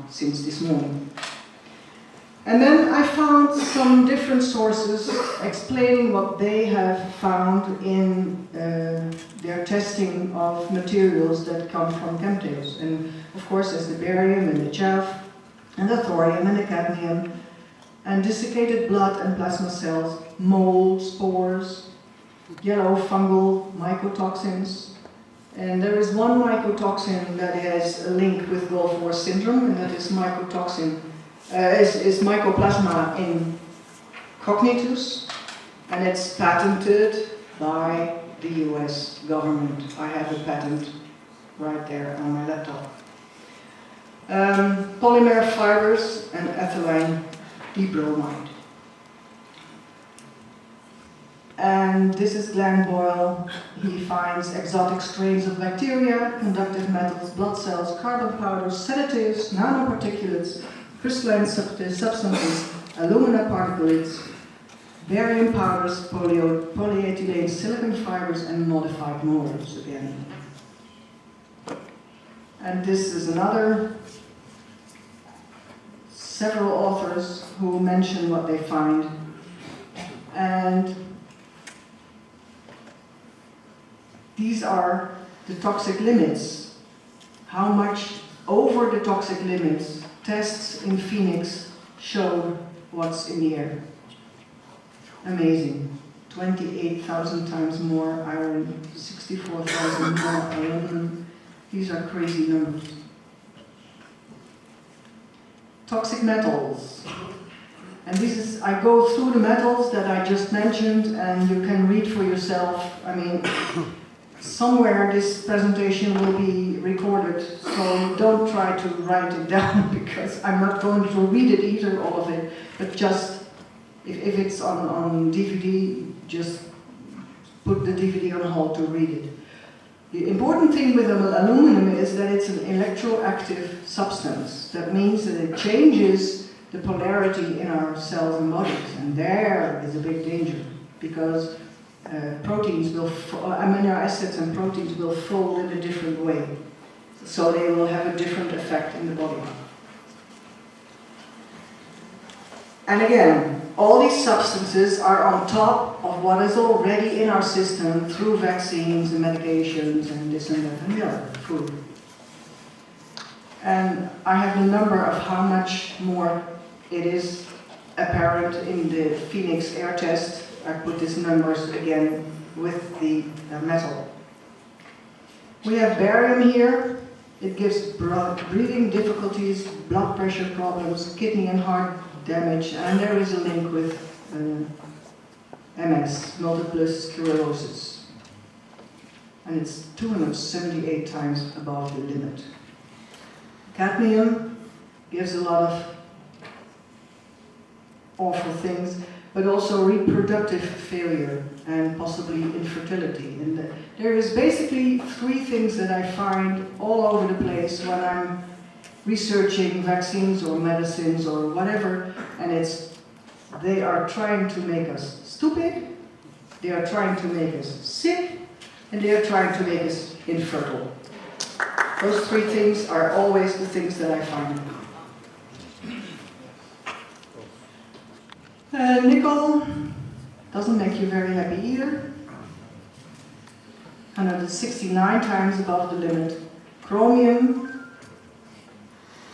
since this morning. And then I found some different sources explaining what they have found in their testing of materials that come from chemtrails. And of course there's the barium and the chaff, and the thorium and the cadmium, and desiccated blood and plasma cells, mold, spores, yellow fungal mycotoxins. And there is one mycotoxin that has a link with Gulf War syndrome, and that is mycotoxin, is Mycoplasma in cognitus, and it's patented by the US government. I have a patent right there on my laptop. Polymer fibers and ethylene dibromide. And this is Glenn Boyle. He finds exotic strains of bacteria, conductive metals, blood cells, carbon powders, sedatives, nanoparticulates, crystalline substances, alumina particulates, barium powders, polyethylene, silicon fibers, and modified molars again. And this is several authors who mention what they find. And these are the toxic limits. How much over the toxic limits tests in Phoenix showed what's in the air. Amazing. 28,000 times more iron, 64,000 more aluminum. These are crazy numbers. Toxic metals. And this is, I go through the metals that I just mentioned, and you can read for yourself. I mean, somewhere this presentation will be recorded, so don't try to write it down, because I'm not going to read it either, all of it, but just, if it's on DVD, just put the DVD on hold to read it. The important thing with aluminum is that it's an electroactive substance. That means that it changes the polarity in our cells and bodies, and there is a big danger, because amino acids and proteins will fold in a different way, so they will have a different effect in the body. And again, all these substances are on top of what is already in our system through vaccines and medications and this and that and the other, food. And I have the number of how much more it is apparent in the Phoenix air test. I put these numbers again with the metal. We have barium here. It gives breathing difficulties, blood pressure problems, kidney and heart damage, and there is a link with MS, multiple sclerosis. And it's 278 times above the limit. Cadmium gives a lot of awful things, but also reproductive failure and possibly infertility. And there is basically three things that I find all over the place when I'm researching vaccines or medicines or whatever, and they are trying to make us stupid, they are trying to make us sick, and they are trying to make us infertile. Those three things are always the things that I find. Nickel doesn't make you very happy either. 169 times above the limit. Chromium,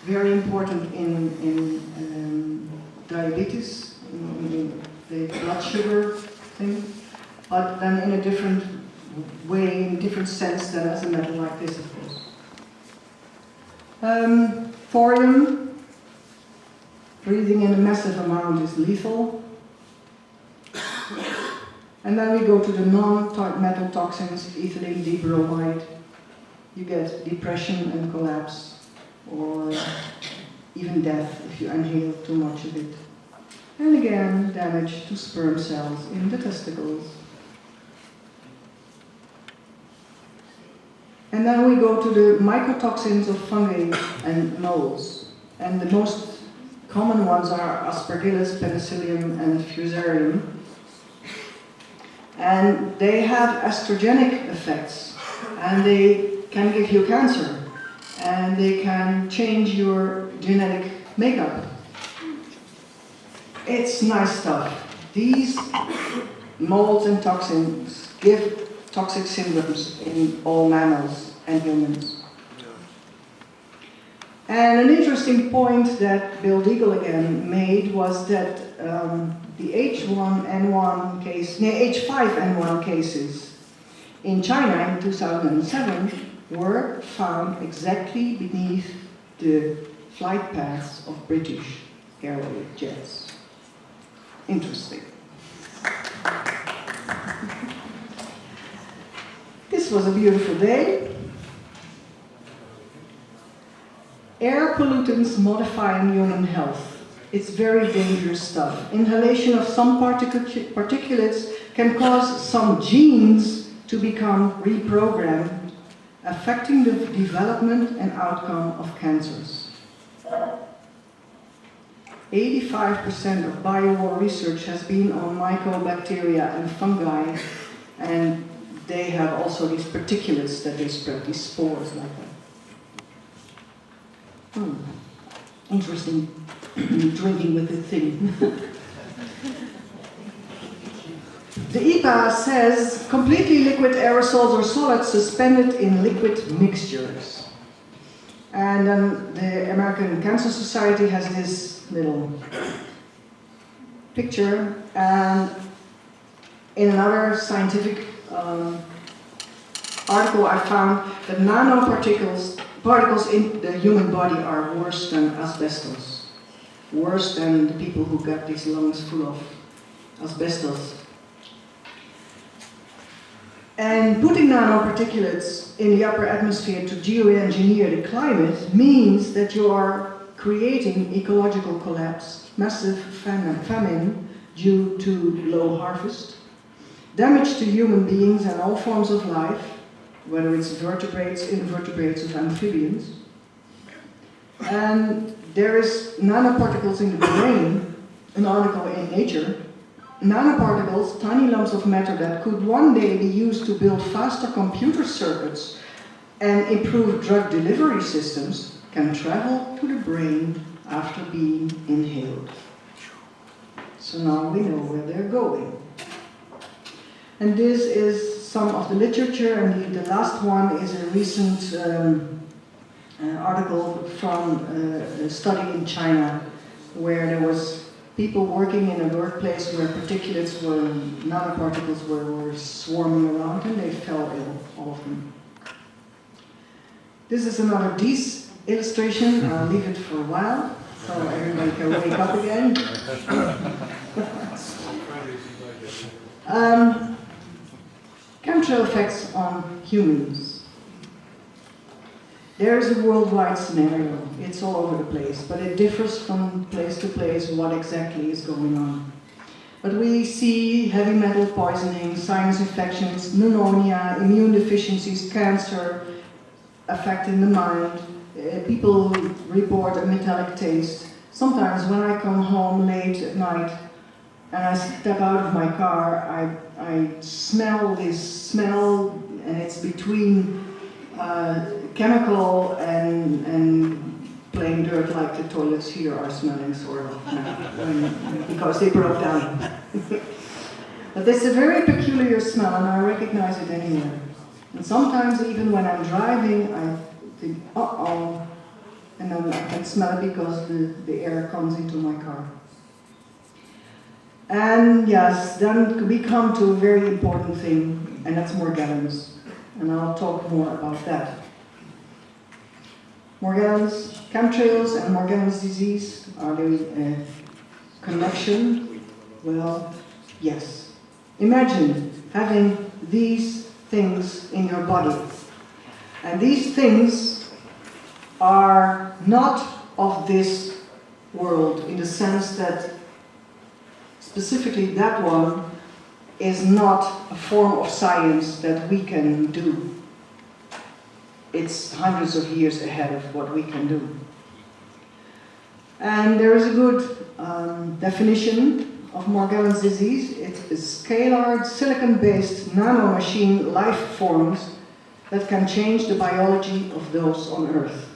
very important in diabetes, in the blood sugar thing, but then in a different way, in a different sense than as a metal like this, of course. Thorium, breathing in a massive amount is lethal. And then we go to the non-metal toxins, ethylene dibromide. You get depression and collapse, or even death if you inhale too much of it. And again, damage to sperm cells in the testicles. And then we go to the mycotoxins of fungi and molds. And the most common ones are Aspergillus, Penicillium, and Fusarium. And they have estrogenic effects, and they can give you cancer, and they can change your genetic makeup. It's nice stuff. These molds and toxins give toxic syndromes in all mammals and humans. And an interesting point that Bill Deagle again made was that the H5N1 cases in China in 2007 were found exactly beneath the flight paths of British Airways jets. Interesting. This was a beautiful day. Air pollutants modifying human health. It's very dangerous stuff. Inhalation of some particulates can cause some genes to become reprogrammed, affecting the development and outcome of cancers. 85% of biowar research has been on mycobacteria and fungi, and they have also these particulates that they spread, these spores like that. Interesting drinking with the thing. The EPA says completely liquid aerosols or solids suspended in liquid mixtures. And then the American Cancer Society has this little picture, and in another scientific article I found that nanoparticles in the human body are worse than asbestos, worse than the people who got these lungs full of asbestos. And putting nanoparticulates in the upper atmosphere to geoengineer the climate means that you are creating ecological collapse, massive famine due to low harvest, damage to human beings and all forms of life, whether it's vertebrates, invertebrates, or amphibians. And there is nanoparticles in the brain, an article in Nature. Nanoparticles, tiny lumps of matter that could one day be used to build faster computer circuits and improve drug delivery systems, can travel to the brain after being inhaled. So now we know where they're going. And this is some of the literature, and the last one is a recent article from a study in China where there was people working in a workplace where nanoparticles were swarming around, and they fell ill, all of them. This is another illustration. I'll leave it for a while so everybody can wake up again. Chemtrail effects on humans. There is a worldwide scenario. It's all over the place, but it differs from place to place what exactly is going on. But we see heavy metal poisoning, sinus infections, pneumonia, immune deficiencies, cancer affecting the mind. People report a metallic taste. Sometimes when I come home late at night and I step out of my car, I smell this smell, and it's between chemical and plain dirt, like the toilets here are smelling sort of because they broke down. But it's a very peculiar smell, and I recognize it anywhere. And sometimes even when I'm driving, I think, uh-oh, and then I can smell it because the air comes into my car. And yes, then we come to a very important thing, and that's Morgellons. And I'll talk more about that. Morgellons, chemtrails and Morgellons disease, are they a connection? Well, yes. Imagine having these things in your body. And these things are not of this world, in the sense that specifically that one is not a form of science that we can do. It's hundreds of years ahead of what we can do. And there is a good definition of Morgellons disease. It is scalar, silicon-based nanomachine life forms that can change the biology of those on Earth.